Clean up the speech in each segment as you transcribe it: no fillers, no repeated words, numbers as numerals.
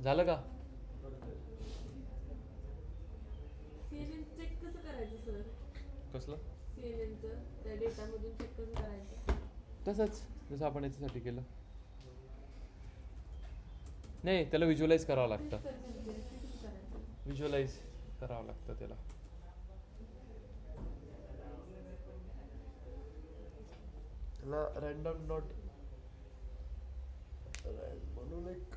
झालं का? CNN check कसं करायचं सर? कसलं? CNNचं त्या डेटामधून चेक कसं करायचं? तसंच जसं आपण याच्यासाठी केलं. नाही, त्याला व्हिज्युअलाइज करावं लागतं. तेच तर म्हणते, ते कसं करायचं? व्हिज्युअलाइज करावं लागतं त्याला. त्याला रॅन्डम नोट म्हणून एक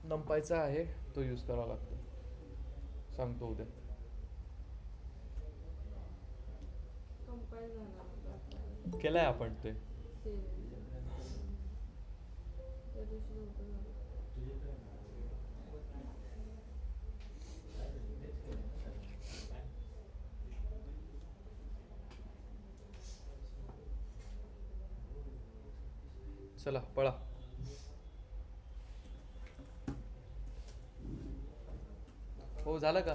नंपायचा आहे, तो यूज करावा लागतो. सांगतो उद्या. कंपाईल झाला होता आपल्याला केलंय आपण ते. CNN. त्या दिवशी नव्हतं झालं. चला पळा. हो झालं का?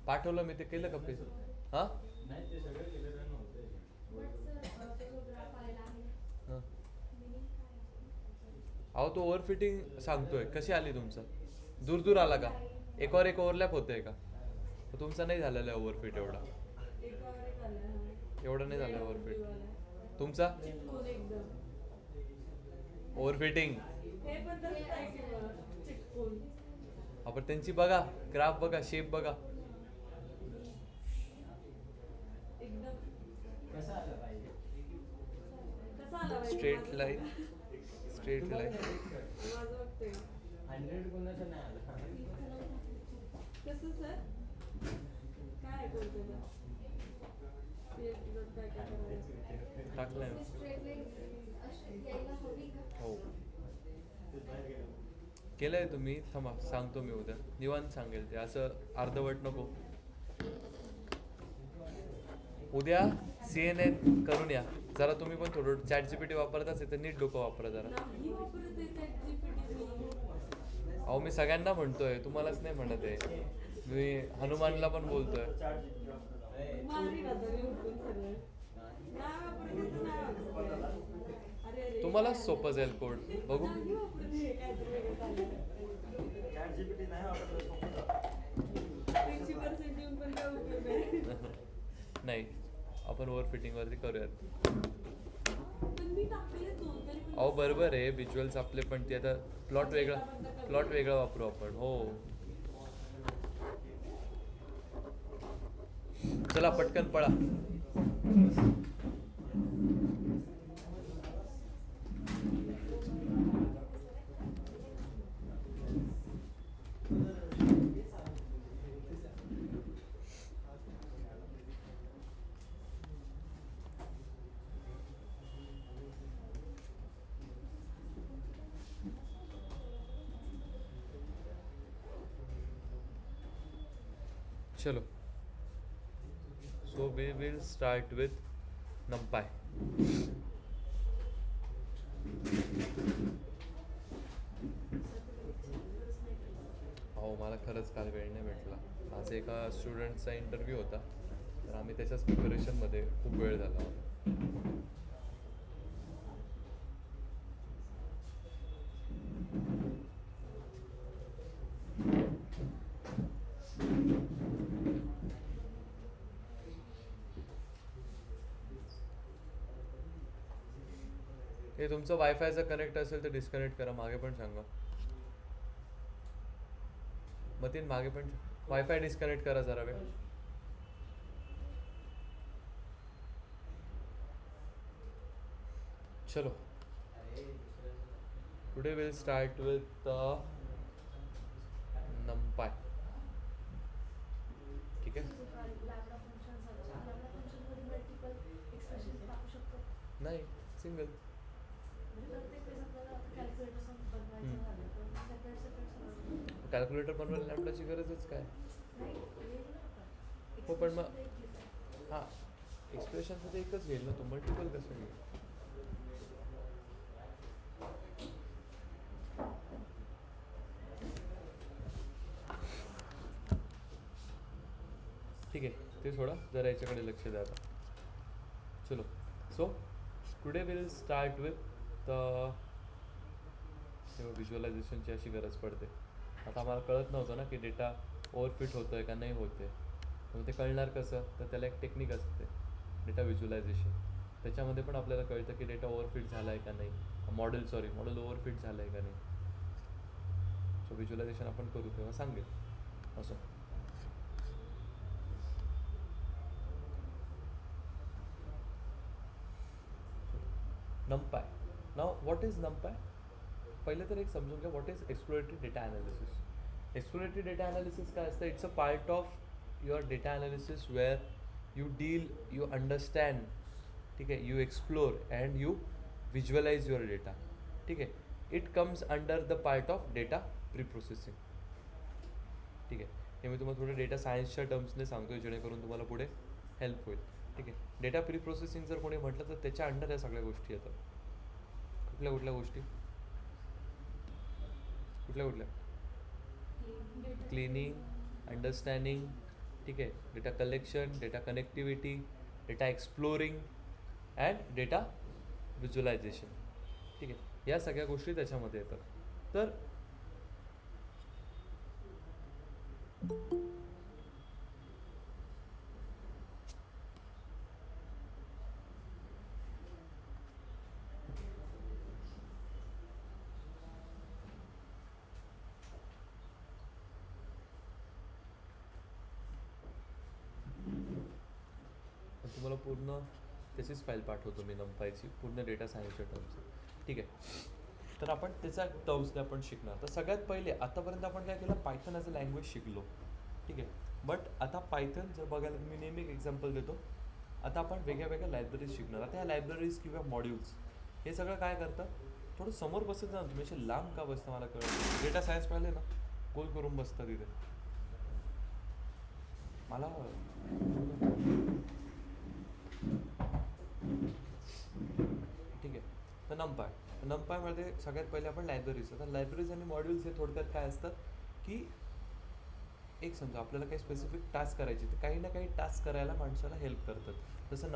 पाठवलं मी ते, केलं का पेज? हां नाही ते सगळं केलेलं नव्हतं. हां. अहो तो ओव्हरफिटिंग सांगतोय. कशी आली तुमचं? दूर दूर आला का? एकावर एक ओव्हरलॅप होतंय का? तुमचा नाही झालेला आहे ओव्हरफिट एवढा. एकावर एक आलं, हा. एवढं नाही झालं ओव्हरफिट. वाला. तुमचा चिटकून एकदम. ओव्हरफिटिंग. हे पण तसंच आहे की मग, चिटकून. आपण त्यांची बघा, ग्राफ बघा, शेप बघा. एकदम कसं आलं पाहिजे? कसा आला पाहिजे स्ट्रेट माझं लाईन. सांगा? Straight line. माझं बघतोय. 100 कोणाचं नाही आलं. कसं सर? काय आहे कोणतं? काय काय करायचं? टाकलंय. हो केलंय तुम्ही. थांबा सांगतो मी उद्या. निवांत सांगेल ते, असं अर्धवट नको. उद्या CNN करून या. जरा तुम्ही पण थोडं ChatGPT वापरत असेल तर नीट डोकं वापरा जरा. नाही वापरत आहे ChatGPT मी. अहो मी सगळ्यांना म्हणतोय, तुम्हालाच नाही म्हणत आहे. मी हनुमानला पण बोलतोय. मारी ना तरी उठून सगळं. नाही वापरत आहे तर नाही वापरत आहे. अरे अरे. तुम्हालाच सोपं जाईल कोड. बघू. नाही वापरत आहे, काहीतरी वेगळं चाललंय. ChatGPT नाही वापरलं सोपं जातं. 80% येऊन पण काय उपयोग आहे? नाही, आपण ओव्हरफिटिंगवरती करूयात. पण मी टाकलेले दोन तरी पण अहो बरोबर आहे, व्हिज्युअल्स आपले, पण ते आता प्लॉट वेगळा वापरू आपण. हो चला पटकन पळा. चलो. So we will start with NumPy. हो मला खरंच काल वेळ नाही भेटला. आज एका स्टुडंटचा इंटरव्ह्यू होता, तर आम्ही त्याच्याच प्रिपरेशनमध्ये खूप वेळ झाला. हे तुमचं वायफायचं कनेक्ट असेल तर डिस्कनेक्ट करा. मागे पण सांगा. मग ते मागे पण वायफाय डिस्कनेक्ट करा जरा वेळ. चलो. Today will start with NumPy. ठीक आहे. नाही, सिंगल. कॅल्क्युलेटर बनवायला लॅम्बडाची गरजच काय? हो पण मग हां, एक्सप्रेशन तर एकच घेईल ना, तो मल्टिपल कसं घेईल? ठीक आहे, ते सोडा, जरा याच्याकडे लक्ष द्या आता. चलो. So today will start with the व्हिज्युअलायझेशनची अशी गरज पडते. आता आम्हाला कळत नव्हतं ना की डेटा ओव्हरफिट होतो आहे का नाही होत आहे. तर ते कळणार कसं, तर त्याला एक टेक्निक असते डेटा व्हिज्युलायझेशन. त्याच्यामध्ये पण आपल्याला कळतं की डेटा ओव्हरफिट झाला आहे का नाही, मॉडेल ओव्हरफिट झालं आहे का नाही. सो व्हिज्युलायझेशन आपण करू तेव्हा सांगेल असं. NumPy. नाव व्हॉट इज NumPy? पहिले तर एक समजून घ्या what is exploratory data analysis. Exploratory data analysis काय असतं, it's a part of your data analysis where you deal, you understand, ठीक आहे, you explore and you visualize your data. ठीक आहे, it comes under the part of data pre processing. ठीक आहे, हे मी तुम्हाला थोडं डेटा सायन्सच्या टर्म्सने सांगतोय जेणेकरून तुम्हाला पुढे हेल्प होईल. ठीक आहे, डेटा प्री प्रोसेसिंग जर कोणी म्हटलं तर त्याच्या अंडर या सगळ्या गोष्टी येतात. कुठल्या कुठल्या गोष्टी, कुठल्या कुठल्या? क्लिनिंग, अंडरस्टँडिंग, ठीक आहे, data collection, data connectivity, data exploring and data visualization. ठीक आहे, या सगळ्या गोष्टी त्याच्यामध्ये येतात. तर तुम्हाला पूर्ण त्याचीच फाईल पाठवतो मी NumPyची पूर्ण डेटा सायन्सच्या टर्म्स. ठीक आहे, तर आपण त्याचा टर्म्सने आपण शिकणार. तर सगळ्यात पहिले आतापर्यंत आपण काय केलं, पायथन ॲज अ लँग्वेज शिकलो. ठीक आहे, बट आता पायथन जर बघायला मी नेहमी एक एक्झाम्पल देतो. आता आपण वेगळ्या वेगळ्या लायब्ररीज शिकणार. आता ह्या लायब्ररीज किंवा मॉड्यूल्स हे सगळं काय करतं, थोडं समोर बसत जा ना तुम्ही, असे लांब का बसतं मला कळलं. डेटा सायन्स पाहिले ना, गोल करून बसतं तिथे. मला ठीक आहे, तर NumPyमध्ये सगळ्यात पहिले आपण लायब्ररीज. आता लायब्ररीज आणि मॉड्यूल्स हे थोडक्यात काय असतात की एक समजा आपल्याला काही स्पेसिफिक टास्क करायचे, तर काही ना काही टास्क करायला माणसाला हेल्प करतात. जसं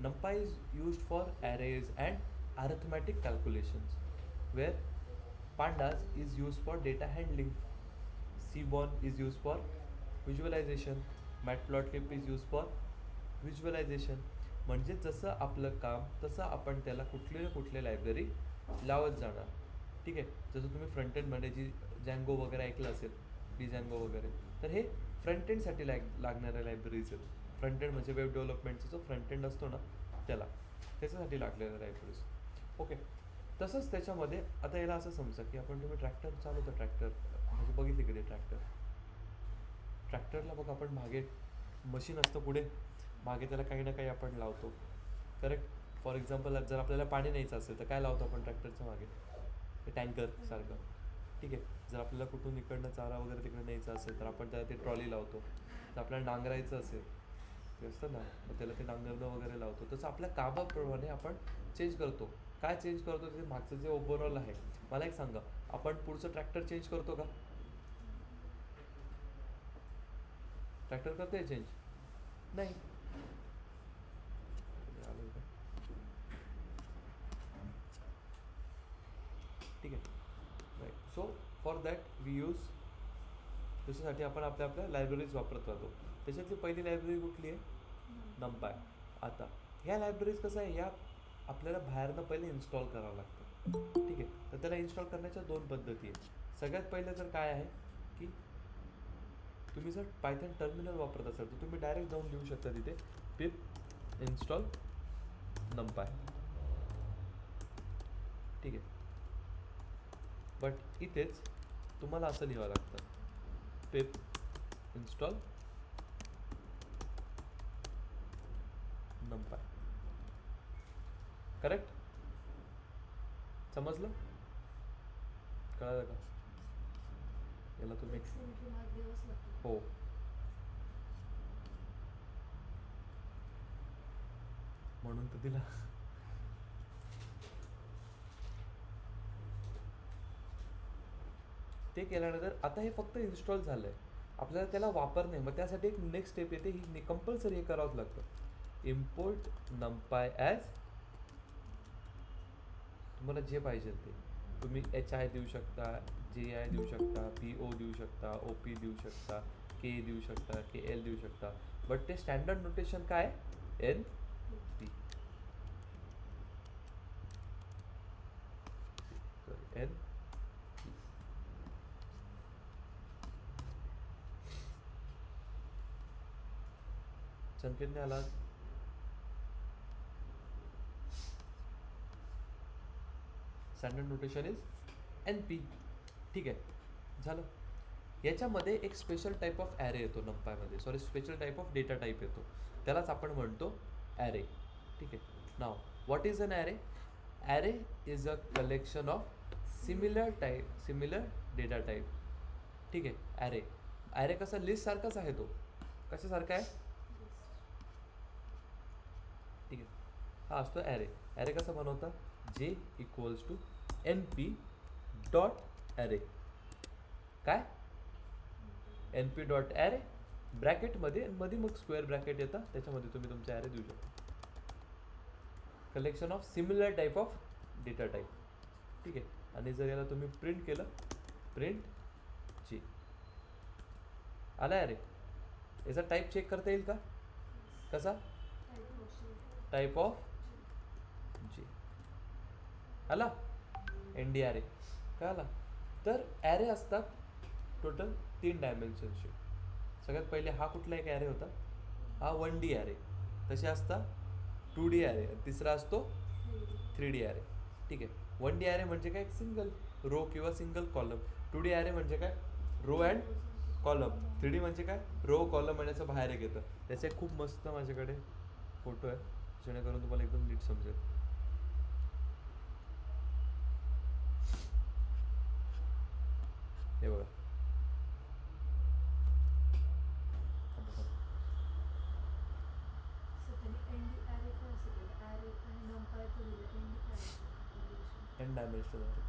NumPy is used for arrays and arithmetic calculations, where Pandas is used for data handling, Seaborn is used for visualization, Matplotlib is used for visualization. म्हणजे जसं आपलं काम तसं आपण त्याला कुठले ना कुठले लायब्ररी लावत जाणार. ठीक आहे, जसं तुम्ही फ्रंट एंडमध्ये जी जँगो वगैरे ऐकलं असेल, डिजँगो वगैरे, तर हे फ्रंट एंडसाठी लागणाऱ्या लायब्ररीज आहेत. फ्रंट एंड म्हणजे वेब डेव्हलपमेंटचा जो फ्रंट एंड असतो ना त्याला, त्याच्यासाठी लागलेल्या लायब्ररीज. ओके, तसंच त्याच्यामध्ये आता याला असं समजा की आपण तुम्ही ट्रॅक्टर चालवतो, ट्रॅक्टर म्हणजे बघितली कधी ट्रॅक्टरला बघा आपण मागे मशीन असतं, पुढे मागे त्याला काही ना काही आपण लावतो. करेक्ट. फॉर एक्झाम्पल जर आपल्याला पाणी न्यायचं असेल तर काय लावतो आपण ट्रॅक्टरच्या मागे, ते टँकर सारखं. ठीक आहे, जर आपल्याला कुठून इकडनं चारा वगैरे तिकडे न्यायचं असेल तर आपण त्याला ते ट्रॉली लावतो. जर आपल्याला नांगरायचं असेल ते असतं ना, तर त्याला ते नांगरणं वगैरे लावतो. तसं आपल्या कामाप्रमाणे आपण चेंज करतो. काय चेंज करतो, ते मागचं जे ओव्हरऑल आहे. मला एक सांगा, आपण पुढचं ट्रॅक्टर चेंज करतो का? ट्रॅक्टर करते चेंज? नाही. ठीक आहे, right. So for that we use, त्याच्यासाठी आपण आपल्या लायब्ररीज वापरत राहतो. त्याच्यातली पहिली लायब्ररी कुठली आहे? NumPy. आता ह्या लायब्ररीज कसं आहे, या आपल्याला बाहेरनं पहिले इन्स्टॉल करावं लागतं. ठीक आहे, तर त्याला इन्स्टॉल करण्याच्या दोन पद्धती आहेत. सगळ्यात पहिलं तर काय आहे की तुम्ही जर पायथन टर्मिनल वापरत असाल तर तुम्ही डायरेक्ट जाऊन लिहू शकता तिथे पिप इन्स्टॉल NumPy. ठीक आहे, बट इथेच तुम्हाला असं लिहावं लागतं, पिप इन्स्टॉल NumPy. करेक्ट? समजलं? कळलं का? याला तुम्ही हो, म्हणून तर तिला ते केल्यानंतर आता हे फक्त इन्स्टॉल झालं आहे, आपल्याला त्याला वापर नाही. मग त्यासाठी एक नेक्स्ट स्टेप येते, ही कंपल्सरी हे करावंच लागतं. इम्पोर्ट NumPy ॲज, तुम्हाला जे पाहिजे ते तुम्ही HI देऊ शकता, JI देऊ शकता, PO देऊ शकता, OP देऊ शकता, K देऊ शकता, KL देऊ शकता. बट ते स्टँडर्ड नोटेशन काय NP. N संकेतने आला. Standard notation is NP. ठीक आहे, झालं. याच्यामध्ये एक स्पेशल टाईप ऑफ ॲरे येतो नंपायमध्ये, sorry special type of data type येतो, त्यालाच आपण म्हणतो ॲरे. ठीक आहे. नाव what is an array? Array is a collection of similar data type. ठीक आहे. ॲरे कसा लिस्ट सारखाच आहे, तो कशासारखा आहे? ठीक आहे, हा असतो ॲरे. ॲरे कसा बनवता? J equals to NP dot array. काय? NP डॉट ॲरे ब्रॅकेटमध्ये मग स्क्वेअर ब्रॅकेट येतात, त्याच्यामध्ये तुम्ही तुमचे ॲरे देऊ शकता. Collection of similar type of data type. ठीक आहे. आणि जर याला तुम्ही प्रिंट केलं, प्रिंट J आला ॲरे. याचा टाईप चेक करता येईल का? कसा? टाईप ऑफ J आला. ND ॲरे काय आला? तर ॲरे असतात टोटल 3 डायमेन्शनचे. सगळ्यात पहिले हा कुठला एक ॲरे होता? हा 1D ॲरे. तसे असतात 2D ॲरे. तिसरा असतो 3D ॲरे. ठीक आहे. 1D ॲरे म्हणजे काय? सिंगल रो किंवा सिंगल कॉलम. 2D ॲरे म्हणजे काय? Row and column. 3D म्हणजे काय? रो कॉलम आणि याचं बाहेर एक येतं. त्याचे एक खूप मस्त माझ्याकडे फोटो आहे, जेणेकरून तुम्हाला एकदम नीट समजेल. हे बघा. N dimensional array.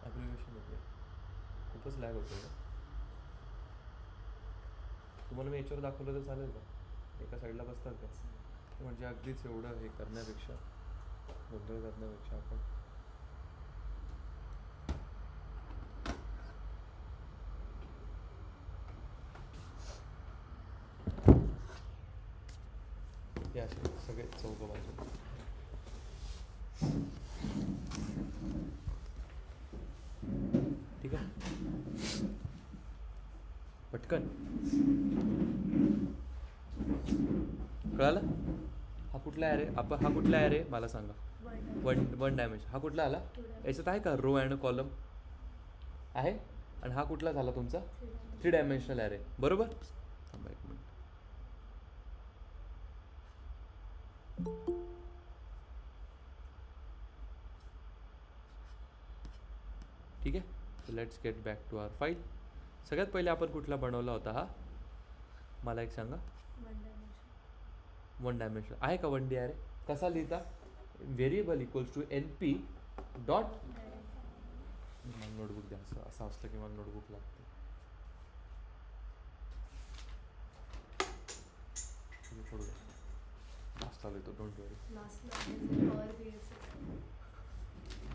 ॲब्रिव्हिएशन होते, खूपच लॅग होतो आहे. तुम्हाला मी याच्यावर दाखवलं तर चालेल का? एका साईडला बसतात का? म्हणजे अगदीच एवढं हे करण्यापेक्षा, गोंधळ करण्यापेक्षा आपण हे असे सगळे चौघं बाजू. ठीक आहे. पटकन कळालं? हा कुठला ॲरे? हा कुठला ॲरे मला सांगा. One dimension. हा कुठला आला? याच्यात आहे का रो अँड कॉलम? आहे. आणि हा कुठला झाला तुमचा? 3 डायमेन्शनल ॲरे. बरोबर. थांबा एक मिनिट. ठीक आहे. Let's get back to our file. सगळ्यात पहिले आपण कुठला बनवला होता हा? मला एक सांगा. 1 डायमेन्शन आहे का? 1D ॲरे कसा लिहिता? Variable equals to NP dot. मला नोटबुक द्या. असं असलं की मला नोटबुक लागते. थोडं जास्त आलो तो, डोंट वरी.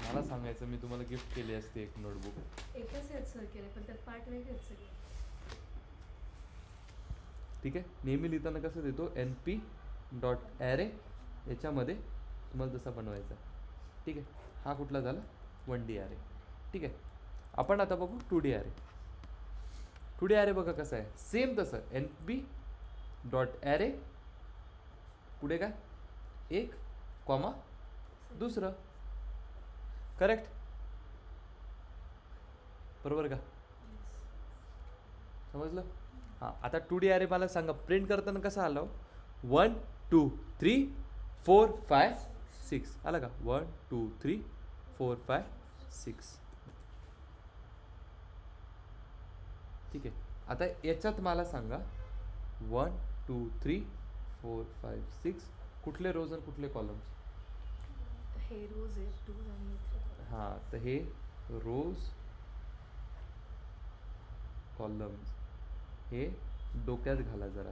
मला सांगायचं, मी तुम्हाला गिफ्ट केली असते एक नोटबुक. एकच आहेत सर केलं, पण त्यात पार्ट वेगळे आहेत सगळे. ठीक आहे. नेहमी लिहिताना कसं देतो? NP dot array. याच्यामध्ये तुम्हाला जसा बनवायचा. ठीक आहे. हा कुठला झाला? 1D array. ठीक आहे. आपण आता बघू 2D ॲरे. 2D ॲरे बघा कसं आहे. सेम तसं NP डॉट ॲरे, पुढे काय? एक कॉमा दुसरं. करेक्ट? बरोबर का? समजलं? हां. आता 2D ॲरे मला सांगा, प्रिंट करताना कसं आलं? 1 2 3 4 5 6 आला का? 1 2 3 4 5 6. ठीक आहे. आता याच्यात मला सांगा 1 2 3 4 5 6 कुठले रोज आणि कुठले कॉलम्स? हे रोज आहेत 2 आणि 3. हां. तर हे रोज कॉलम्स हे डोक्यात घाला जरा.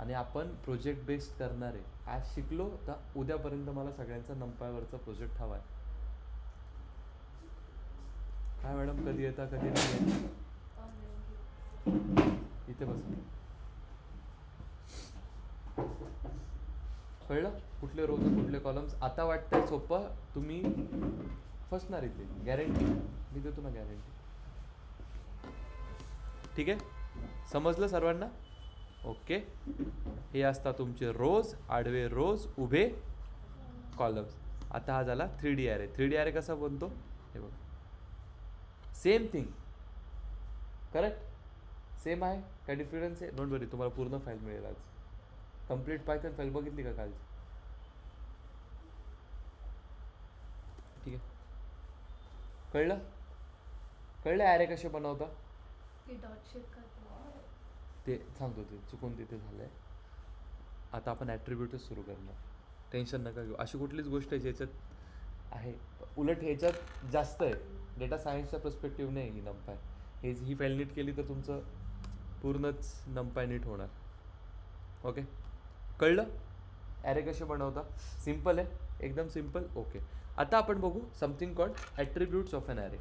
आणि आपण प्रोजेक्ट बेस्ड करणार आहे. आज शिकलो तर उद्यापर्यंत मला सगळ्यांचा नंपायवरचा प्रोजेक्ट हवा आहे. काय मॅडम कधी येता कधी नाही येत? इथे बस. कळलं कुठले रोज कुठले कॉलम्स? आता वाटतंय सोपं, तुम्ही फसणार इथे, गॅरंटी मी देतो ना, गॅरंटी. ठीक आहे, समजलं सर्वांना? ओके. हे असतात तुमचे रोज, आडवे रोज, उभे कॉलम्स. आता हा झाला 3D ॲरे. 3D ॲरे कसा बनतो हे बघा. सेम थिंग, करेक्ट, सेम आहे. काय डिफरन्स आहे? डोंट वरी, तुम्हाला पूर्ण फाईल मिळेल आज. कंप्लीट पायथन फाईल बघितली का कालची? ठीक आहे, कळलं? कळलं ॲरे कसे बनवता? ते सांगतो, ते चुकून तिथे झालंय. आता आपण ॲट्रिब्यूटच सुरू करणार, टेन्शन नका घेऊ. अशी कुठलीच गोष्ट आहे ज्याच्यात आहे, उलट ह्याच्यात जास्त आहे. डेटा सायन्सच्या पर्स्पेक्टिव्ह नाही ही नंपाय. ही फाईल नीट केली तर तुमचं पूर्णच नंपाय नीट होणार. ओके, कळलं ॲरे कसे बनवता? सिम्पल आहे, एकदम सिम्पल. ओके, आता आपण बघू something called attributes of an array.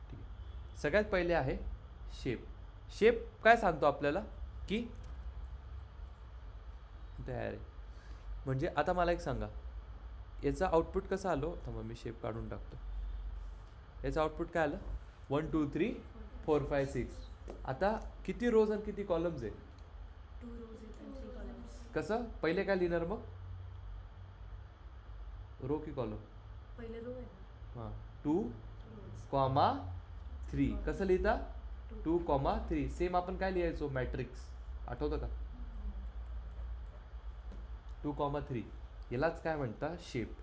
ठीक आहे, सगळ्यात पहिले आहे शेप. शेप काय सांगतो आपल्याला की ॲरे म्हणजे, आता मला एक सांगा, याचा आउटपुट कसं आलो? थांबा मी शेप काढून टाकतो. याचं आउटपुट काय आलं? 1 2 3 4 5 6. आता किती रोज आणि किती कॉलम्स आहे? 2 rows and 3 columns. कसं? पहिले काय लिहिणार मग? रो की कॉलम? पहिले रो आहे ना, हां, 2 rows. कॉमा 3. कसं लिहिता? 2 कॉमा 3. सेम आपण काय लिहायचो? मॅट्रिक्स, आठवतं का? 2 कॉमा 3. यालाच काय म्हणता? शेप.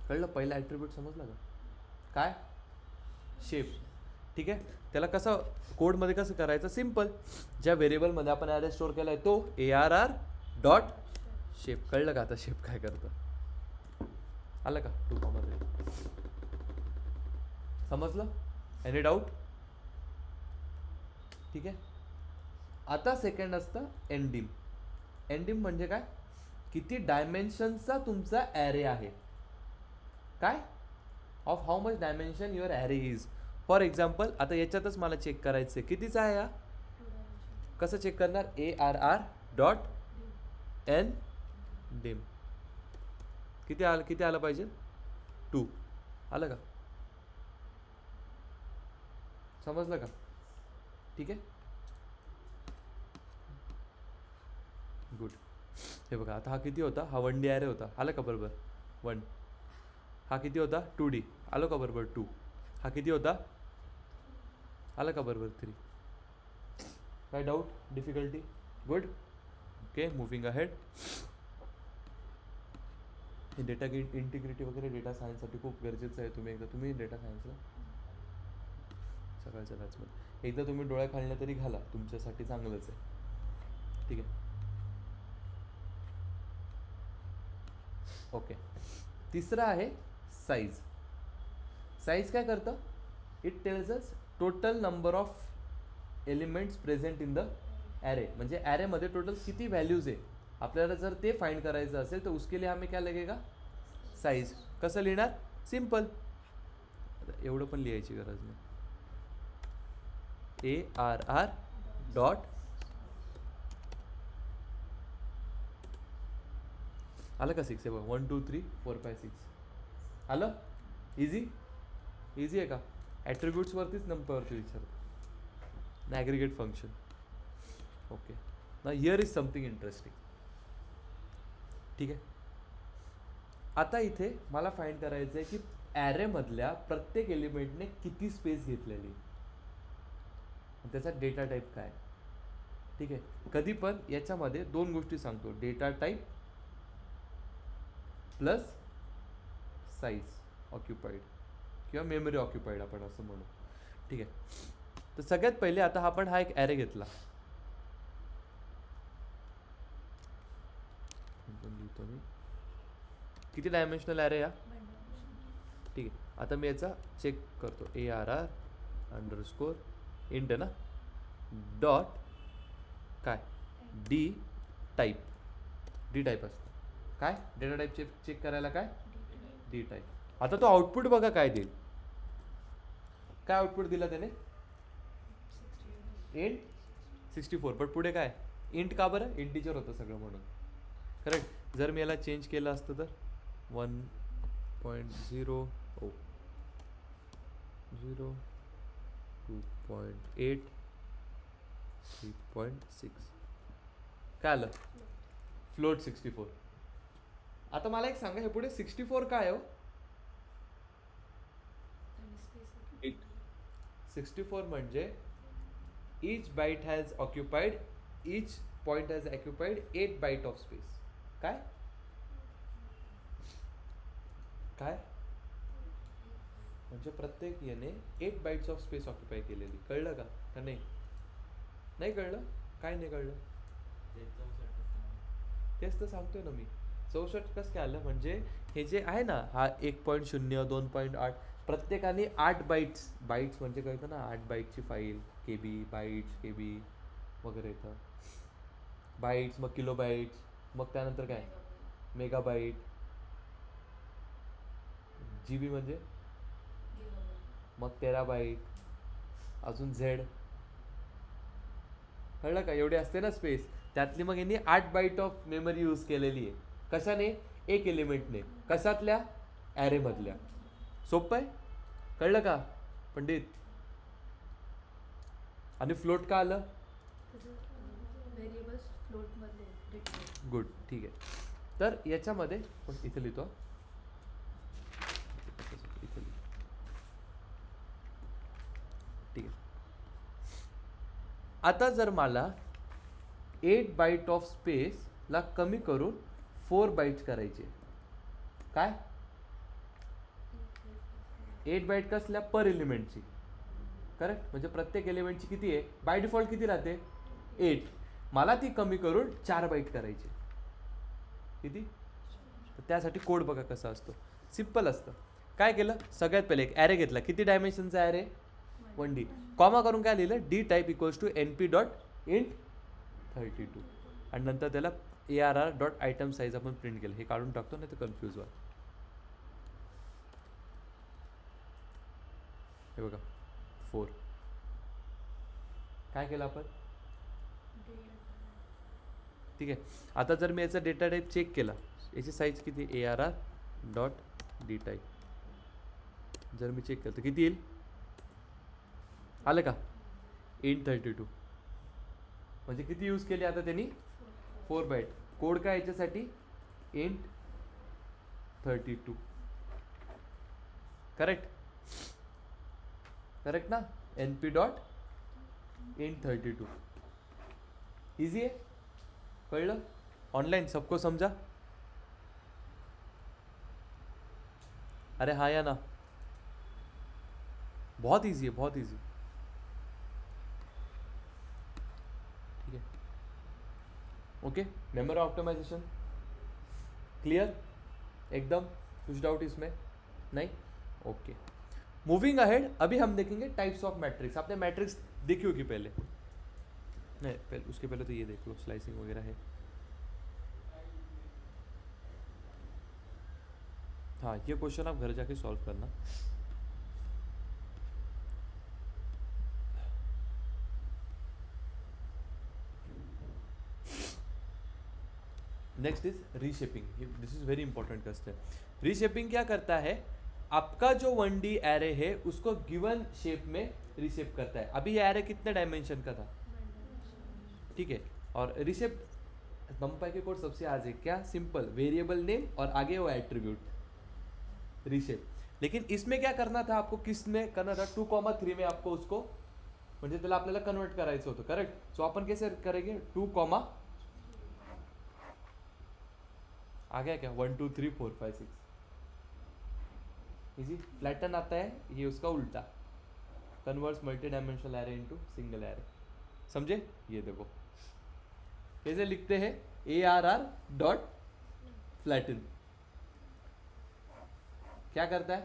कळलं? पहिला ॲट्रिब्यूट समजला का? काय? शेप. ठीक आहे, त्याला कसं कोडमध्ये कसं करायचं? सिम्पल, ज्या व्हेरिएबलमध्ये आपण ॲरे स्टोअर केला आहे तो ARR डॉट शेप. कळलं का आता शेप काय करतं? आलं का? 2 कॉमा 3 समजलं? Any doubt? ठीक आहे, आता सेकंड असतं एनडिम. एनडिम म्हणजे काय? किती डायमेन्शनचा तुमचा ॲरे आहे. काय? Of how much dimension your array is. For example, आता याच्यातच मला चेक करायचं आहे कितीचा आहे हा. 2 dimension. कसं चेक करणार? ARR dot n dim. किती आलं पाहिजे? 2. आलं का? समजलं का? ठीक आहे, गुड. हे बघा, आता हा किती होता? हा 1D ॲरे होता. आलं का बरोबर? 1. हा किती होता? 2D. आलं का बरोबर? 2. हा किती होता? आलं का बरोबर? 3. काय doubt, difficulty? Good. Okay, moving ahead. हे डेटा इंटिग्रिटी वगैरे डेटा सायन्ससाठी खूप गरजेचं आहे. तुम्ही डेटा सायन्सला सकाळच्या बॅचमध्ये एकदा तुम्ही डोळ्या खालल्या तरी घाला, तुमच्यासाठी चांगलंच आहे. ठीक आहे, ओके. तिसरं आहे साईज. साईज काय करतं? It tells us total number of elements present in the array. म्हणजे ॲरेमध्ये टोटल किती व्हॅल्यूज आहे आपल्याला जर ते फाइंड करायचं असेल तर उसके लिए हमें क्या लगेगा? साईज. कसं लिहिणार? सिम्पल, एवढं पण लिहायची गरज नाही. ARR डॉट आलं का 6? आहे बघ, 1 2 3 4 5 6. आलं? इझी इझी आहे का? ॲट्रिब्यूट्सवरतीच नंबरवरती विचारतो ना, ॲग्रिगेट फंक्शन. ओके, ना हिअर इज समथिंग इंटरेस्टिंग. ठीक आहे, आता इथे मला फाइंड करायचं आहे की ॲरेमधल्या प्रत्येक एलिमेंटने किती स्पेस घेतलेली, त्याचा डेटा टाईप काय. ठीक आहे, कधी पण याच्यामध्ये 2 गोष्टी सांगतो, data type plus size occupied किंवा मेमरी ऑक्युपाईड आपण असं म्हणू. ठीक आहे, तर सगळ्यात पहिले आता आपण हा एक ॲरे घेतला. लिहितो मी किती डायमेन्शनल ॲरे या. ठीक आहे, आता मी याचा चेक करतो. ARR अंडरस्कोर इंट आहे ना डॉट काय डी टाईप असतं काय डेटा टाईप चेक करायला काय डी टाईप. आता तो आउटपुट बघा काय देईल. काय आउटपुट दिला त्याने इंट 64 पण पुढे काय इंट का बरं इंटिजर होतं सगळं म्हणून करेक्ट. जर मी याला चेंज केलं असतं तर 1.0 ओ 0 2.8 3.6 काय आलं फ्लोट 64. आता मला एक सांगा हे पुढे 64 काय हो 64 म्हणजे each byte has occupied each point has occupied 8 byte of space. काय काय म्हणजे प्रत्येक याने 8 बाइट्स ऑफ स्पेस ऑक्युपाय केलेली. कळलं का का नाही नाही कळलं काय नाही कळलं तेच तर सांगतोय ना मी. 64 कसं काय आलं म्हणजे हे जे आहे ना हा 1.0 2.8 प्रत्येकाने 8 बाईट्स म्हणजे कळतं ना 8 बाईटची फाईल केबी बाईट्स केबी वगैरे येतं बाईट्स मग किलो बाईट्स मग त्यानंतर काय मेगाबाईट जी बी म्हणजे मग टेराबाईट अजून झेड कळलं का एवढी असते ना स्पेस त्यातली मग यांनी 8 बाईट ऑफ मेमरी यूज केलेली आहे. कशाने एक एलिमेंटने कशातल्या ॲरे मधल्या. सोपं आहे कळलं का पंडित. आणि फ्लोट का आलं गुड ठीक आहे. तर याच्यामध्ये इथे लिहितो इथे ठीक आहे. आता जर मला 8 बाईट ऑफ स्पेस ला कमी करून 4 बाईट्स करायचे काय 8 बाईट कसल्या पर एलिमेंटची करेक्ट म्हणजे प्रत्येक एलिमेंटची किती आहे बाय डिफॉल्ट किती राहते 8 मला ती कमी करून 4 बाईट करायची किती. तर त्यासाठी कोड बघा कसा असतो सिम्पल असतं. काय केलं सगळ्यात पहिले एक ॲरे घेतला किती डायमेन्शनचा ॲरे 1D कॉमा करून काय लिहिलं d type equals to NP dot int 32 आणि नंतर त्याला ARR डॉट आयटम साईज आपण प्रिंट केलं. हे काढून टाकतो नाही तर कन्फ्यूज व्हा. हे बघा 4 काय केलं आपण ठीक आहे. आता जर मी याचा डेटा टाईप चेक केला याची साईज किती ARR डॉट डी टाईप जर मी चेक केलं तर किती येईल आलं का इंट 32 म्हणजे किती यूज केले आता त्यांनी 4 बाईट. कोड काय याच्यासाठी इंट 32 करेक्ट ना NP डॉट इंट 32 इजी आहे कळलं ऑनलाइन सबको समझा. अरे हाँ या ना बहुत इजी है बहुत इजी ठीक है. ओके मेमोरी ऑप्टिमाइजेशन क्लियर एकदम कुछ डाउट इसमें नहीं ओके. मूविंग अहेड अभी हम देखेंगे टाइप्स ऑफ मैट्रिक्स. आपने मैट्रिक्स देखी होगी पहले नहीं पहले उसके पहले तो ये देख लो स्लाइसिंग वगैरह है. हाँ ये क्वेश्चन आप घर जाके सॉल्व करना. Next is reshaping. This is very important question. Reshaping क्या करता है आपका जो 1D एरे है उसको गिवन शेप में रीशेप करता है. अभी ये एरे कितने डायमेंशन का था ठीक है. और रीशेप नंपाई के कोड सबसे आज है क्या सिंपल वेरिएबल नेम और आगे वो एट्रीब्यूट रीशेप. लेकिन इसमें क्या करना था आपको किस में करना था 2,3 में आपको उसको म्हणजे त्याला आपल्याला कन्वर्ट करायचं होतं करेक्ट. सो अपन कैसे करेंगे 2, आ गया क्या 1 2 3 4 5 6 इजी. फ्लैटन आता है ये उसका उल्टा converts multi dimensional array into single array. समझे ये देखो कैसे लिखते हैं ARR डॉट फ्लैटन क्या करता है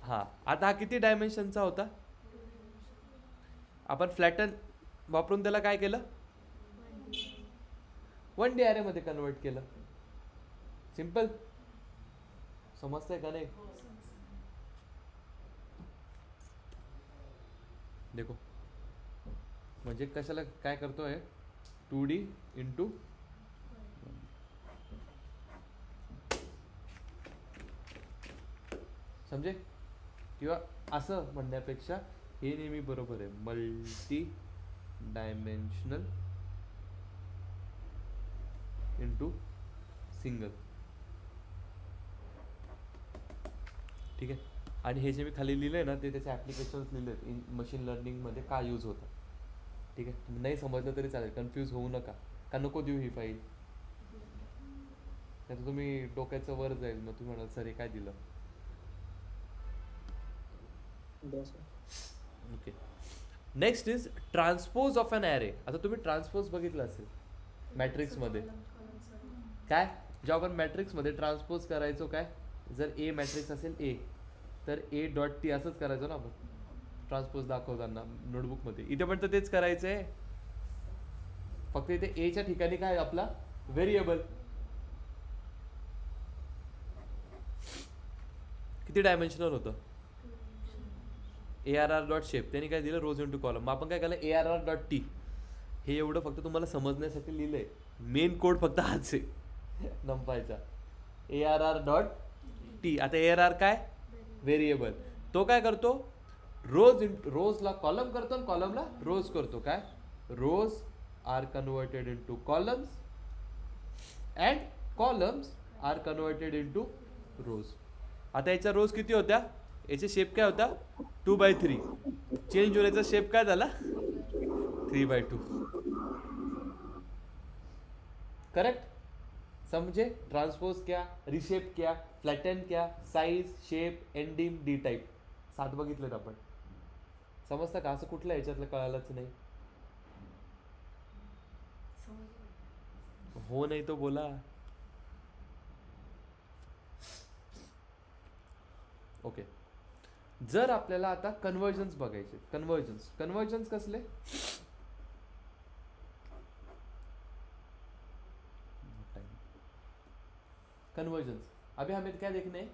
हां आता हा किती डायमेन्शनचा होता? आपण फ्लॅटन वापरून त्याला काय केलं? 1D ॲरेमध्ये कन्वर्ट केलं. सिम्पल. समजतंय का नाही? देखो म्हणजे कशाला काय करतोय 2D इंटू समजे किंवा असं म्हणण्यापेक्षा हे नेहमी बरोबर आहे मल्टी डायमेन्शनल इंटू सिंगल. ठीक आहे. आणि हे जे मी खाली लिहिलं आहे ना ते त्याचे ॲप्लिकेशन्स लिहिले आहेत इन मशीन लर्निंगमध्ये का यूज होतं. ठीक आहे. तुम्ही नाही समजलं तरी चालेल, कन्फ्यूज होऊ नका. का नको देऊ ही फाईल? नाही तर तुम्ही डोक्याचं वर जाईल मग तुम्ही म्हणाल सर हे काय दिलं. Okay. Next is transpose of an array. आता तुम्ही ट्रान्सपोज बघितलं असेल मॅट्रिक्समध्ये. काय जेव्हा आपण मॅट्रिक्समध्ये ट्रान्सपोज करायचो काय, जर ए मॅट्रिक्स असेल ए तर ए डॉट टी असंच करायचो ना आपण ट्रान्सपोज दाखवताना नोटबुकमध्ये. इथे पण तर तेच करायचं आहे, फक्त इथे एच्या ठिकाणी काय आपला व्हेरिएबल. किती डायमेन्शनल होतं? ARR डॉट शेप त्यांनी काय दिलं रोज इंटू कॉलम. मग आपण काय केलं ARR डॉट टी. हे एवढं फक्त तुम्हाला समजण्यासाठी लिहिलंय. मेन कोड फक्त हाच आहे नंपायचा ARR डॉट टी. आता ARR काय? व्हेरिएबल. तो काय करतो रोजला कॉलम करतो आणि कॉलमला रोज करतो. काय rows are converted into columns and columns are converted into rows. आता याच्या रोज किती होत्या? याचे शेप काय होता 2/3. चेंज होण्याचा शेप काय झाला 3/2. करेक्ट. समझे? ट्रांसपोज क्या, रिशेप क्या, फ्लॅटन क्या, size, shape, ending, D type 7 बघितलेत आपण. समजतं का? असं कुठलं याच्यातलं कळालंच नाही. हो नाही तो बोला. ओके. जर आपल्याला आता कन्वर्जन्स बघायचे, कन्वर्जन्स कसले? कन्वर्जन्स अभी हमें क्या देखने हैं?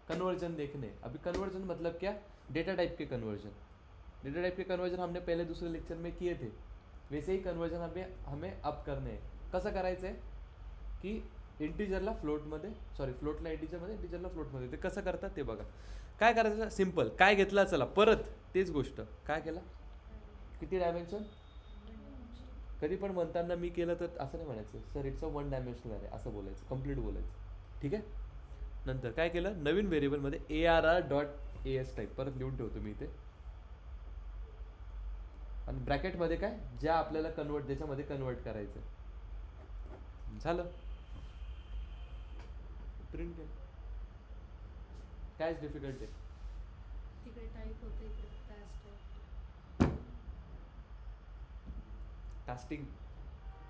कन्वर्जन देखने हैं. अभी कन्वर्जन मतलब क्या? डेटा टाइप के कन्वर्जन. डेटा टाइप के कन्वर्जन हमने पहले दूसरे लेक्चर में किए थे. वैसे ही कन्वर्जन हमें अब करने हैं. कसं करायचं आहे की इंटिजरला फ्लोटमध्ये, सॉरी फ्लोटला इंटिजरमध्ये, इंटिजरला फ्लोटमध्ये. ते कसं करतात ते बघा. काय करायचं? सिम्पल. काय घेतला? चला परत तेच गोष्ट. काय केलं? किती डायमेन्शन? कधी पण म्हणताना मी केलं तर असं नाही म्हणायचं सर इट्स अ 1 डायमेन्शनल आहे असं बोलायचं, कम्प्लीट बोलायचं. ठीक आहे. नंतर काय केलं? नवीन व्हेरिएबलमध्ये ARR डॉट AS टाईप परत लिहून ठेवतो मी इथे. आणि ब्रॅकेटमध्ये काय ज्या आपल्याला त्याच्यामध्ये कन्वर्ट करायचं. झालं. प्रिंट केलं. कायच डिफिकल्ट आहे? तिकडे टाईप होते, इकडे टास्क टाईप. कास्टिंग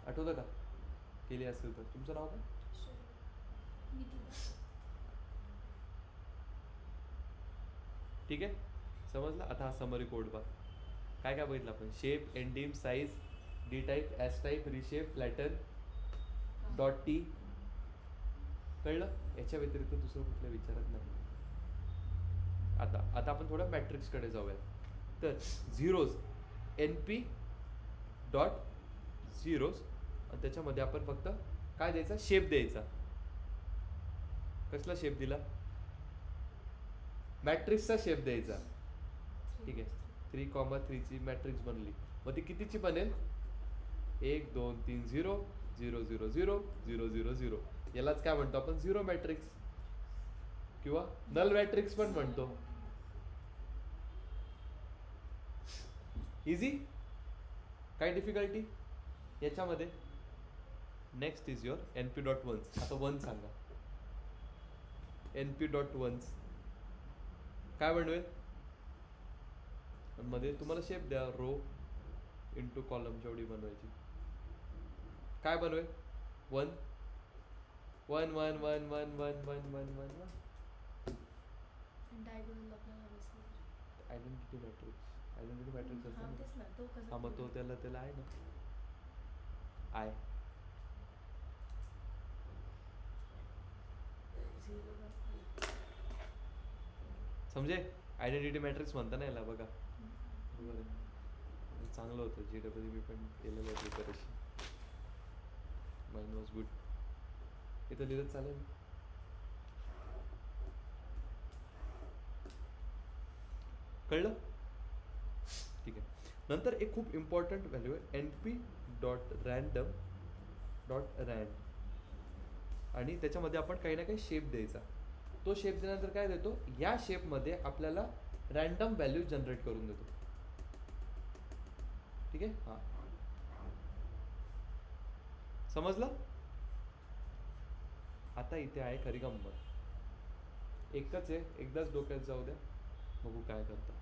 आठवतं का? केली असेल तर. तुमचं नाव काय? ठीक आहे. समजलं. आता हा समरी कोड बघ. काय काय बघितलं आपण? Shape, ndim, size, D type, S type, reshape, flatten, dot T. कळलं? याच्या व्यतिरिक्त दुसरं कुठलं विचारत नाही. आता आपण थोडं मॅट्रिक्सकडे जाऊया. तर झिरोज NP डॉट झिरोज आणि त्याच्यामध्ये आपण फक्त काय द्यायचा? शेप द्यायचा. कसला शेप दिला? मॅट्रिक्सचा शेप द्यायचा. ठीक आहे. 3,3 ची मॅट्रिक्स बनली. मग ती कितीची बनेल? 1 2 3 0 0 0 0 0 0 0. यालाच काय म्हणतो आपण? झिरो मॅट्रिक्स किंवा नल मॅट्रिक्स पण म्हणतो. इझी. काय डिफिकल्टी याच्यामध्ये? Next is your NP dot ones. आता 1 सांगा. NP डॉट वन्स काय बनवेल? मध्ये तुम्हाला शेप द्या रो इंटू कॉलम जेवढी बनवायची. काय बनवेल? 1 1 1 1 1 1 1 1 1 1. डायगोनल आपल्याला आयडेंटिटी मॅट्रिक्स असतो हा ना. तेच ना तो कसा हा मग तो त्याला आहे ना आय. समजे आयडेंटिटी मॅट्रिक्स म्हणता ना याला बघा. बरोबर आहे. चांगलं होतं GW मी पण केलेलं आहे प्रिपरेशन. Mind was good. इथं लिहिलं चालेल ना? कळलं? ठीक आहे. नंतर एक खूप इम्पॉर्टंट व्हॅल्यू आहे np.random.rand आणि त्याच्यामध्ये आपण काही ना काही शेप द्यायचा. तो शेप दिल्यानंतर काय देतो, या शेपमध्ये आपल्याला रॅन्डम व्हॅल्यू जनरेट करून देतो. ठीक आहे. हां समजलं? आता इथे आहे खरी गंमत. एकच आहे, एकदाच डोक्यात जाऊ द्या, बघू काय करता.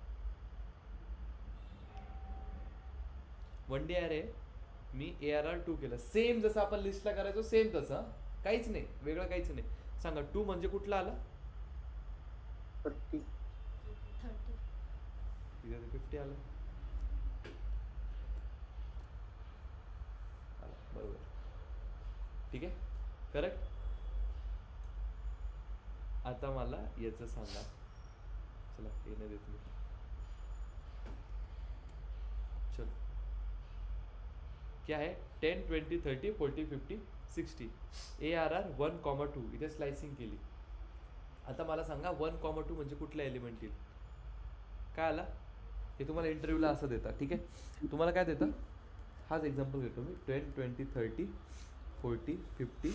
1D अरे मी ARR2 केलं, सेम जसं आपण लिस्टला करायचो सेम तसं, काहीच नाही वेगळं, काहीच नाही. सांगा 2 म्हणजे कुठला आला? 30. 30. इथे 50 आला. बरोबर. ठीक आहे, करेक्ट. आता मला याचं सांगा. चला येणे देत मी. चलो क्या है 10 20 30 40 50 60 ARR 1,2 इथे स्लाइसिंग केली. आता मला सांगा 1,2 म्हणजे कुठला एलिमेंट येईल? काय आला? हे तुम्हाला इंटरव्ह्यूला असं देतात. ठीक आहे, तुम्हाला काय देतं, हाच एक्झाम्पल घेतो मी. 10 20 30 40 50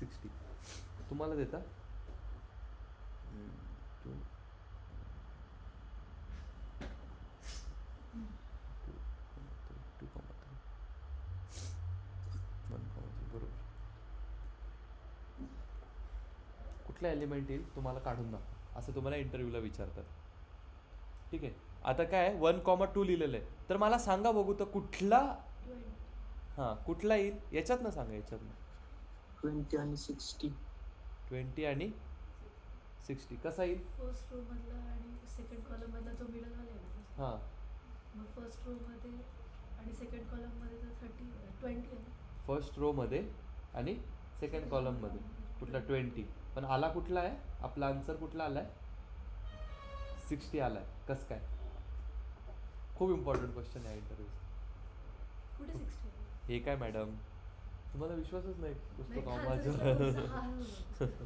60 तुम्हाला देता 2,3 बरोबर. कुठला एलिमेंट येईल तुम्हाला काढून दाखवा, असं तुम्हाला इंटरव्ह्यूला विचारतात. ठीक आहे. आता काय 1,2 लिहिलेलं आहे, तर मला सांगा बघू तर कुठला, हां कुठला येईल याच्यात ना, सांगा याच्यात ना. 20 आणि 60. 20 आणि 60 कसा येईल? फर्स्ट रो मधला आणि सेकंड कॉलम मधला जो मिडल वाला आहे ना, हां मग फर्स्ट रो मध्ये आणि सेकंड कॉलम मध्ये तर 20 आहे. फर्स्ट रो मध्ये आणि सेकंड कॉलम मध्ये कुठला 20, पण आला कुठला आहे आपला आन्सर, कुठला आलाय? 60 आलाय. कसं काय? खूप इम्पॉर्टंट क्वेश्चन आहे इंटरव्ह्यू. कुठे 60 आहे? हे काय मॅडम, तुम्हाला विश्वासच नाही पुस्तक नाही, माझं. खालचं सगळं होतं.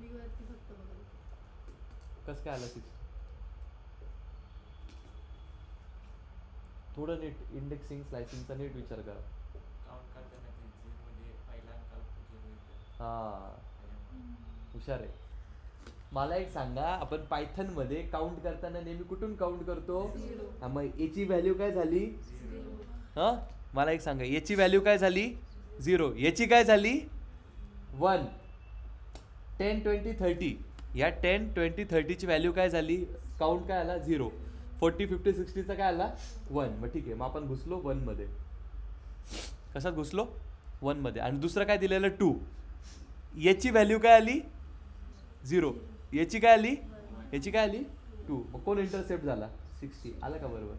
मी वरती फक्त बघत होते. कसं काय आलं 60? थोडं नीट इंडेक्सिंग स्लायसिंगचा नीट विचार करा. काउंट करताना ते झिरोमध्ये पहिला अंक झिरो येतो. हां हुशार आहे. मला एक सांगा, आपण पायथन मध्ये काउंट करताना नेहमी कुठून काउंट करतो? Zero. हा, मग याची व्हॅल्यू काय झाली? Zero. हां मला एक सांगा, याची व्हॅल्यू काय झाली? 0. याची काय झाली? 1. 10 20 30 या 10 20 30 ची व्हॅल्यू काय झाली? काउंट काय आला? 0. 40 50 60 चा काय आला? 1. मग ठीक आहे, मग आपण घुसलो 1 मध्ये. कशात घुसलो? 1 मध्ये. आणि दुसरं काय दिलेलं? 2. याची व्हॅल्यू काय आली? 0. याची काय आली? याची काय आली? 2. मग कोण इंटरसेप्ट झाला? 60. आलं का बरोबर?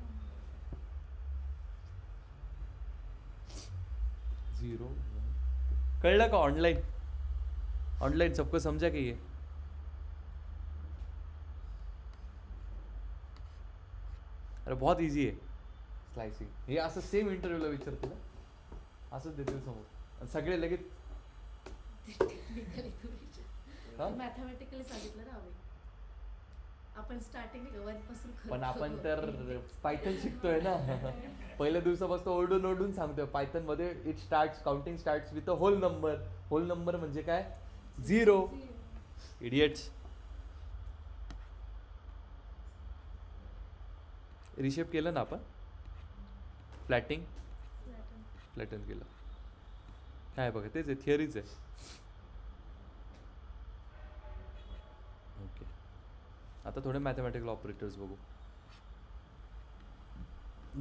0. कळलं का? ऑनलाइन सबको समझा कि ये? अरे बहुत इजी आहे स्लाइसिंग. हे असं सेम इंटरव्ह्यूला विचारतील ना, असंच देतील समोर आणि सगळे लगेच. हा? मॅथमॅटिकली सांगितलं ना आम्ही. आपण स्टार्टिंग 1 पासून करतो. पण आपण तर पायथन शिकतोय ना. पहिल्या दिवसापासून ओरडून ओरडून सांगतोय पायथन मध्ये it starts counting starts with a whole number. Whole number म्हणजे काय? 0. इडियट्स. रिशेप केलं ना आपण, फ्लॅटिंग फ्लॅटन केलं. काय बघा, तेच आहे, थिअरीच आहे. ओके, आता थोडे मॅथमॅटिकल ऑपरेटर्स बघू.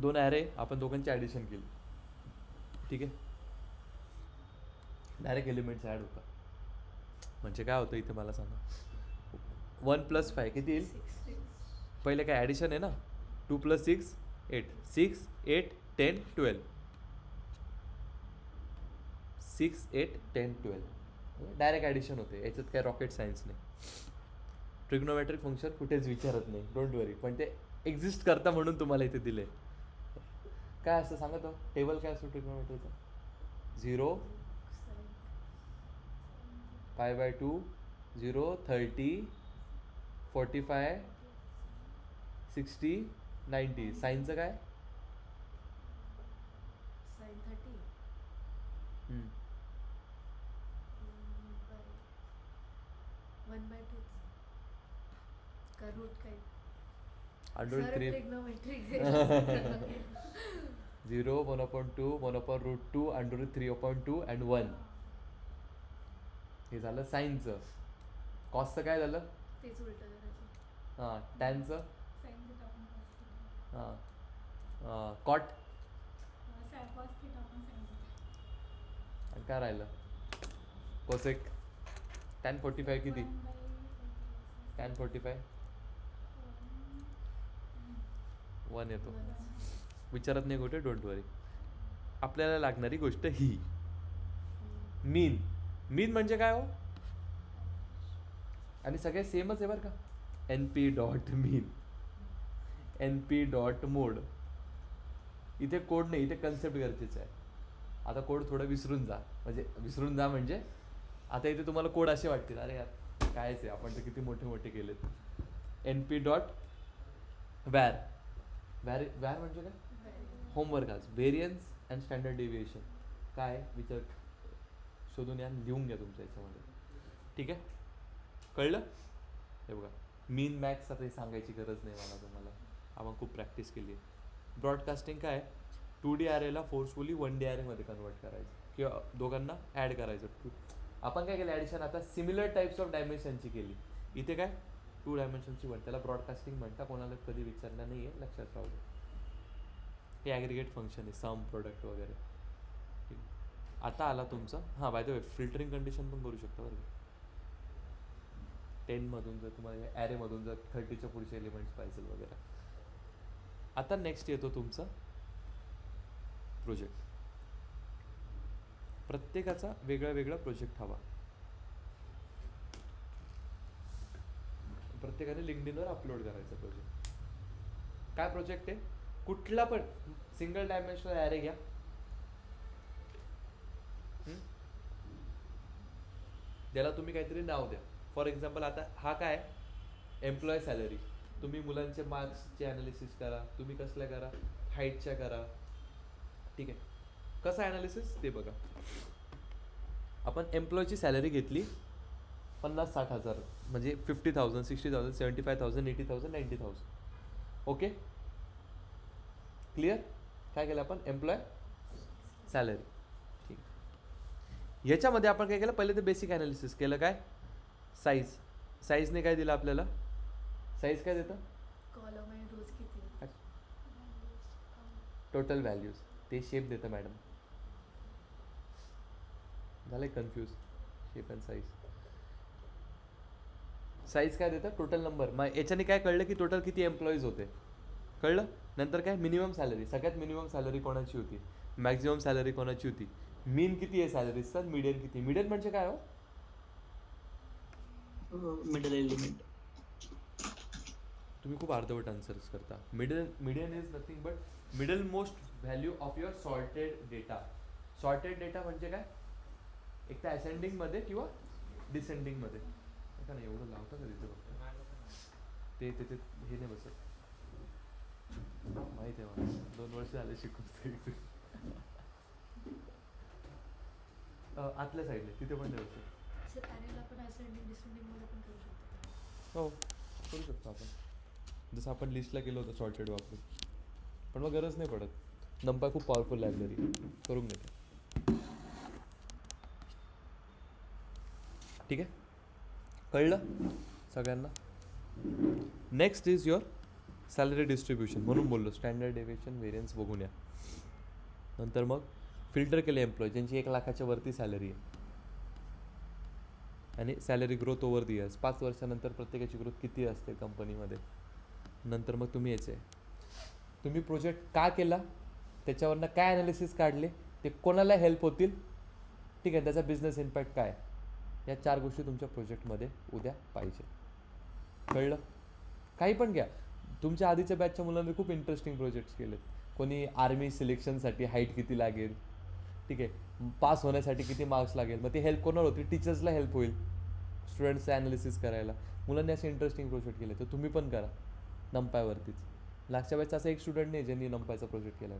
2 ॲरे आपण दोघांची ॲडिशन केली. ठीक आहे, डायरेक्ट एलिमेंट्स ॲड होतात. म्हणजे काय होतं इथे मला सांगा. 1 + 5 किती येईल? पहिले काय ॲडिशन आहे ना, 2 + 6 8, 6 8 10 12, 6 8 10 12 डायरेक्ट ॲडिशन होते, याच्यात काय रॉकेट सायन्स नाही. ट्रिग्नोमेट्रिक फंक्शन कुठेच विचारत नाही, डोंट वरी, पण ते एक्झिस्ट करता म्हणून तुम्हाला इथे दिले. काय असतं सांगा तो टेबल काय असतो ट्रिग्नोमेट्रीचा? 0 π/2 0 30 45 60 90. साईनचं काय? साइन 30 1/2 का रूट काही √3 ट्रिग्नोमेट्रिक 0 1/2 1/√2 √3/2 and 1. हे झालं साईनचं. कॉसचं काय झालं? तेच उलट करायचं. हां टॅनचं साइन थीटा आपण cos थीटा. हां कॉट cos थीटा आपण sin थीटा. आणि काय राहिलं? कोसेक. टॅन 45 किती? 1/45. टॅन 45 1 येतो. विचारत नाही गोष्ट, डोंट वरी. आपल्याला लागणारी गोष्ट ही मीन. मीन म्हणजे काय हो? आणि सगळे सेमच आहे बरं का. np.mean, np.mode. इथे कोड नाही, इथे कन्सेप्ट गरजेचं आहे. आता कोड थोडं विसरून जा, म्हणजे आता इथे तुम्हाला कोड असे वाटतील, अरे यार कायच आहे, आपण तर किती मोठे मोठे केलेत. np.var. वॅर म्हणजे काय? होमवर्क. आज व्हेरियन्स अँड स्टँडर्ड डेव्हिएशन काय विचार शोधून या, लिहून घ्या तुमच्या याच्यामध्ये. ठीक आहे, कळलं? हे बघा मीन मॅक्स आता हे सांगायची गरज नाही मला तुम्हाला, आपण खूप प्रॅक्टिस केली आहे. ब्रॉडकास्टिंग काय 2D ॲरेला फोर्सफुली 1D ॲरेमध्ये कन्वर्ट करायचं किंवा दोघांना ॲड करायचं. आपण काय केलं ॲडिशन, आता सिमिलर टाईप्स ऑफ डायमेन्शनची केली. इथे काय 2 डायमेन्शनची वन, त्याला ब्रॉडकास्टिंग म्हणता. कोणाला कधी विचारलं नाही आहे, लक्षात राहू दे. हे ॲग्रिगेट फंक्शन आहे, सम प्रोडक्ट वगैरे. ठीक. आता आला तुमचा, हां by the way filtering condition पण करू शकता बरं का. 10मधून जर तुम्हाला ॲरेमधून जर 30च्या पुढचे एलिमेंट्स पाहिजे वगैरे. आता नेक्स्ट येतो तुमचा प्रोजेक्ट. प्रत्येकाचा वेगळा वेगळा प्रोजेक्ट हवा. प्रत्येकाने लिंक्डइनवर अपलोड करायचा प्रोजेक्ट. काय प्रोजेक्ट आहे? कुठला पण सिंगल डायमेन्शनल ॲरे घ्या. त्याला तुम्ही काहीतरी नाव द्या. फॉर एक्झाम्पल आता हा काय एम्प्लॉय सॅलरी. तुम्ही मुलांचे मार्क्सचे ॲनालिसिस करा, तुम्ही कसल्या करा, हाईटच्या करा. ठीक आहे, कसं ॲनालिसिस ते बघा. आपण एम्प्लॉयची सॅलरी घेतली 50-60 हजार, म्हणजे 50,000 60,000 75,000 80,000 90,000. Okay, clear? काय केलं आपण? Employ salary. ठीक. ह्याच्यामध्ये आपण काय केलं, पहिले तर बेसिक ॲनालिसिस केलं. काय साईज. साईजने काय दिलं आपल्याला? साईज काय देतं? कॉलम आणि रोज किती आहेत? Total values. ते शेप देतं मॅडम. झालं confuse? Shape and size. Size काय देतं? Total number. मग याच्याने काय कळलं की टोटल किती एम्प्लॉईज होते, कळलं. नंतर काय मिनिमम सॅलरी. सगळ्यात मिनिमम सॅलरी कोणाची होती, मॅक्झिमम सॅलरी कोणाची होती, मीन किती आहे सॅलरीजचा, मीडियन किती. मीडियन म्हणजे काय हो? Middle element. तुम्ही खूप अर्धवट आन्सर्स करता. Median is nothing but middle most value of your sorted data. Sorted data म्हणजे काय? एक तर असेंडिंगमध्ये किंवा डिसेंडिंगमध्ये. का नाही एवढं लावतं का तिथे बघता ते तिथे हे नाही बसत. माहिती आहे मला, 2 वर्ष झाले शिकून. आतल्या साईडला तिथे पण नाही बसत. सर ॲरेला आपण असेंडिंग डिसेंडिंगमध्ये पण करू शकतो. हो करू शकतो आपण, जसं आपण लिस्टला केलं होतं सॉर्टेड वापरून. पण मग गरज नाही पडत. नंपा खूप पॉवरफुल लायब्ररी, करून घेते. ठीक आहे, कळलं सगळ्यांना? Next is your salary distribution. म्हणून बोललो स्टँडर्ड डेव्हिएशन व्हेरियन्स बघून या. नंतर मग फिल्टर केले एम्प्लॉय ज्यांची 1 लाखाच्या वरती सॅलरी आहे, आणि salary growth over the years. 5 वर्षानंतर प्रत्येकाची ग्रोथ किती असते कंपनीमध्ये. नंतर मग तुम्ही यायचे तुम्ही प्रोजेक्ट का केला, त्याच्यावरनं काय ॲनालिसिस काढले, ते कोणाला हेल्प होतील, ठीक आहे, त्याचा बिझनेस इम्पॅक्ट काय, या 4 गोष्टी तुमच्या प्रोजेक्टमध्ये उद्या पाहिजे. कळलं? काही पण घ्या. तुमच्या आधीच्या बॅचच्या मुलांनी खूप इंटरेस्टिंग प्रोजेक्ट्स केलेत. कोणी आर्मी सिलेक्शनसाठी हाईट किती लागेल, ठीक आहे, पास होण्यासाठी किती मार्क्स लागेल, मग ती हेल्प कोणाला होती, टीचर्सला हेल्प होईल स्टुडंट्सचं ॲनालिसिस करायला. मुलांनी असे इंटरेस्टिंग प्रोजेक्ट केले, तर तुम्ही पण करा नंपायवरतीच. मागच्या बॅचचा असा एक स्टुडंट नाही ज्यांनी नंपायचा प्रोजेक्ट केला.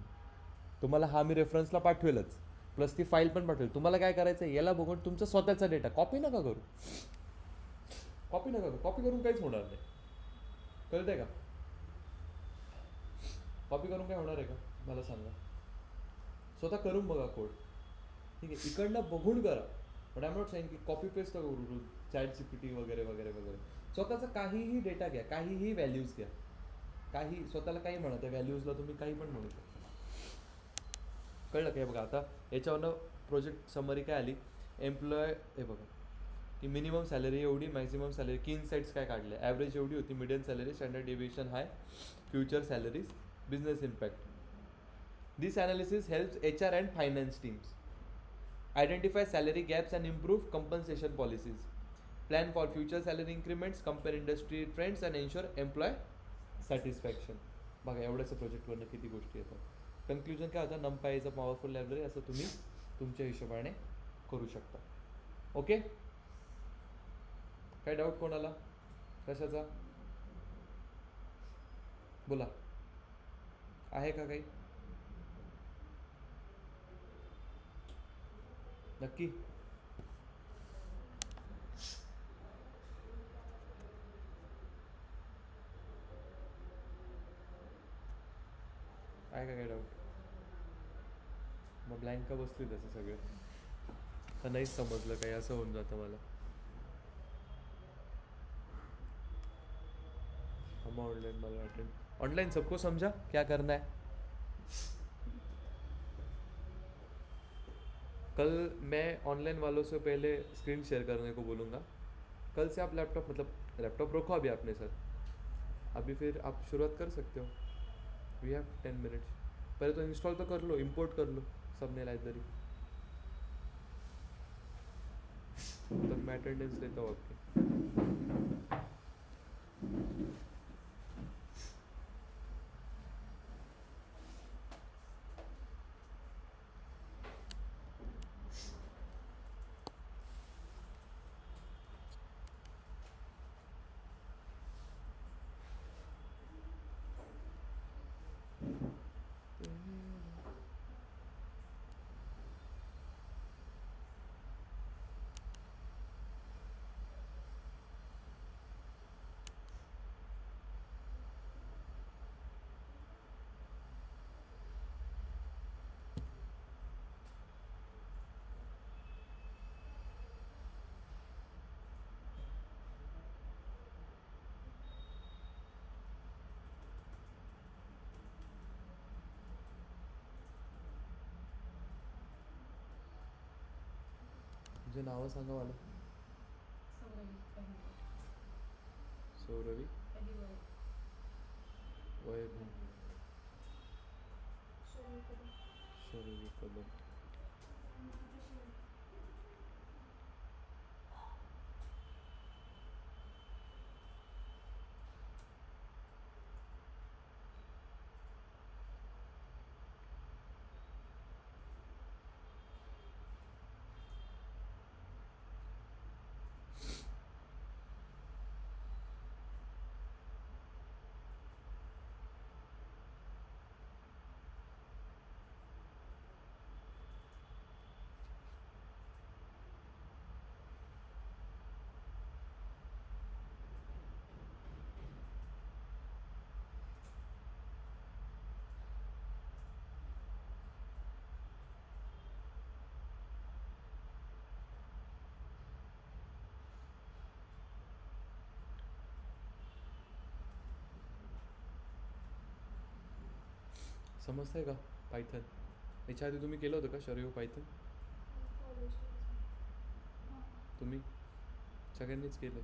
तुम्हाला हा मी रेफरन्सला पाठवेलच, प्लस ती फाईल पण पाठवेल. तुम्हाला काय करायचं आहे, याला बघून तुमचा स्वतःचा डेटा कॉपी नका करू, कॉपी करून काहीच होणार नाही. कळतंय का? कॉपी करून काय होणार आहे का मला सांगा. स्वतः करून बघा कोड, ठीक आहे, इकडनं बघून करा. But I am not saying की कॉपी पेस्ट करू चॅट जीपीटी वगैरे वगैरे वगैरे. स्वतःचा काहीही डेटा घ्या, काहीही व्हॅल्यूज घ्या, काही स्वतःला काही म्हणा, त्या व्हॅल्यूजला तुम्ही काही पण म्हणू शकता. कळलं काय? बघा आता याच्यावरनं प्रोजेक्ट समरी काय आली, एम्प्लॉय हे बघा की मिनिमम सॅलरी एवढी, मॅक्झिमम सॅलरी, की इनसाइट्स काय काढले, ॲव्हरेज एवढी होती, median salary, standard deviation high, future salaries, business impact. This analysis helps HR and finance teams identify salary gaps and improve compensation policies, plan for future salary increments, compare industry trends and ensure employee satisfaction. बघा एवढ्याच प्रोजेक्टवरनं किती गोष्टी येतात. Conclusion काय होतं, NumPy is a powerful library, असं तुम्ही तुमच्या हिशोबाने करू शकता. ओके, काय डाऊट कोणाला कशाचा? बोला, आहे का काही? नक्की? आहे का काही डाऊट? मग ब्लँक का बसली तसं सगळे, तर नाहीच समजलं काही, असं होऊन जातं मला. हम ऑनलाइन मला अटेंड ऑनलाइन सबको समझा क्या करना है. कल मैं ऑनलाइन वालों से पहले स्क्रीन शेयर करने को बोलूँगा. कल से आप लैपटॉप लैपटॉप रखो अभी अपने साथ, अभी फिर आप शुरुआत कर सकते हो. We have 10 minutes. पहले तो इंस्टॉल तो कर लो, इंपोर्ट कर लो सबने लाइब्रेरी, तब मैं अटेंडेंस लेता हूँ आपकी. तुझे नावं सांगा मला. सौरवी, वैभव, शरवी कदम. समजतंय का पायथन? याच्या आधी तुम्ही केलं होतं का शरयू पायथन? तुम्ही सगळ्यांनीच केलं.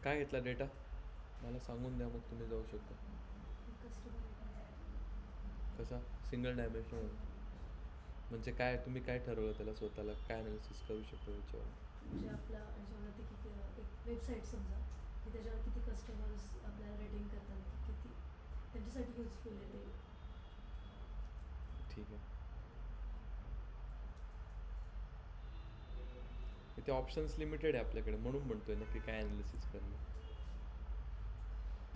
काय घेतला डेटा मला सांगून द्या, मग तुम्ही जाऊ शकता. कसा सिंगल डायमेन्शनल म्हणजे काय, तुम्ही काय ठरवलं त्याला स्वतःला, काय अनालिसिस करू शकता त्याच्यावर? म्हणजे आपला याच्यावरती किती एक वेबसाईट समजा की त्याच्यावर किती कस्टमर्स आपल्याला रेटिंग करतात, की किती त्यांच्यासाठी युजफुल आहे ते. ठीक आहे. इथे ऑप्शन्स लिमिटेड आहे आपल्याकडे, म्हणून म्हणतोय नक्की काय अनालिसिस करणं.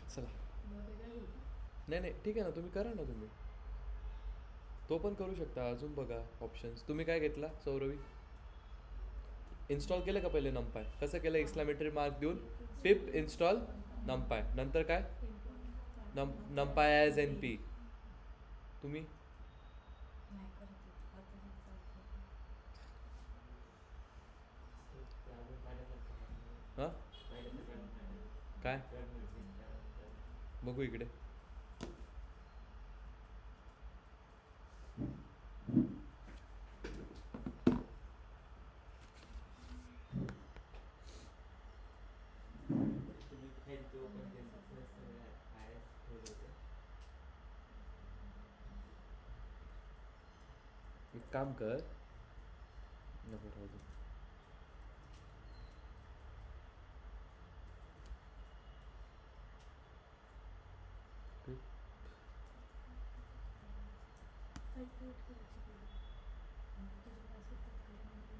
चला वेगळं घेऊ का? नाही नाही ठीक आहे ना, तुम्ही करा ना, तुम्ही तो पण करू शकता. अजून बघा ऑप्शन्स. तुम्ही काय घेतला सौरवी? इन्स्टॉल केलं का पहिले नमपाय? कसं केलं? एक्सक्लामेटरी मार्क देऊन पिप इन्स्टॉल नमपाय, नंतर काय नमपाय ॲज एन पी. तुम्ही नाही करत आता हे चालतं. ते अजून पाहिल्यासारखं नाही. हां पाहिल्यासारखं नाही. काय Web मिळतील त्यानंतर. बघू इकडे. तुम्ही खालती open केलं तर सगळं IS ठेवलं होतं. एक काम कर, नको राहू दे. पीप. फाईट करायची पहिले. आणि त्याच्यावर असं तत्काळ म्हणून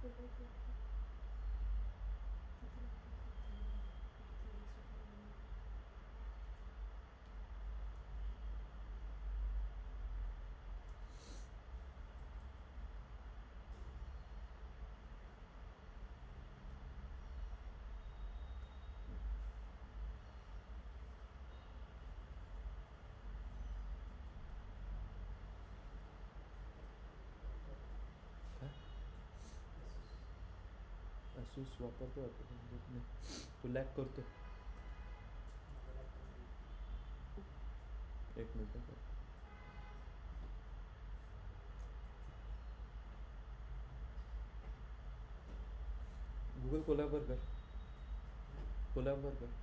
फोटो क्लिक कर. तिथे काय असूस वापरतो वाटतं, नाही तू लॅक करतो. एक मिनिट कर. गूगल कोलॅबर कर, कोलॅबर कर.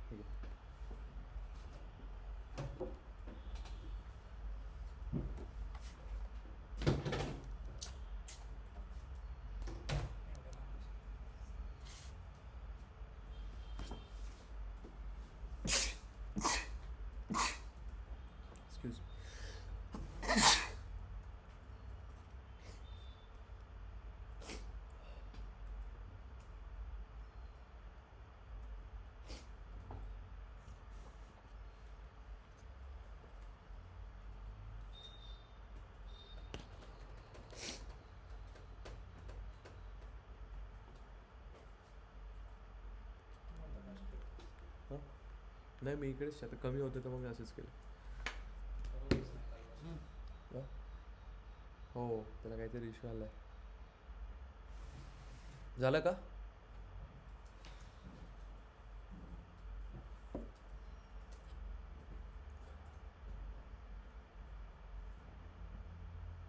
ठीक आहे. Excuse me. हां नाही मी इकडेच आता कमी होते तर मग मी असंच केलं. हां? हो त्याला काहीतरी इश्यू आला आहे. झालं का?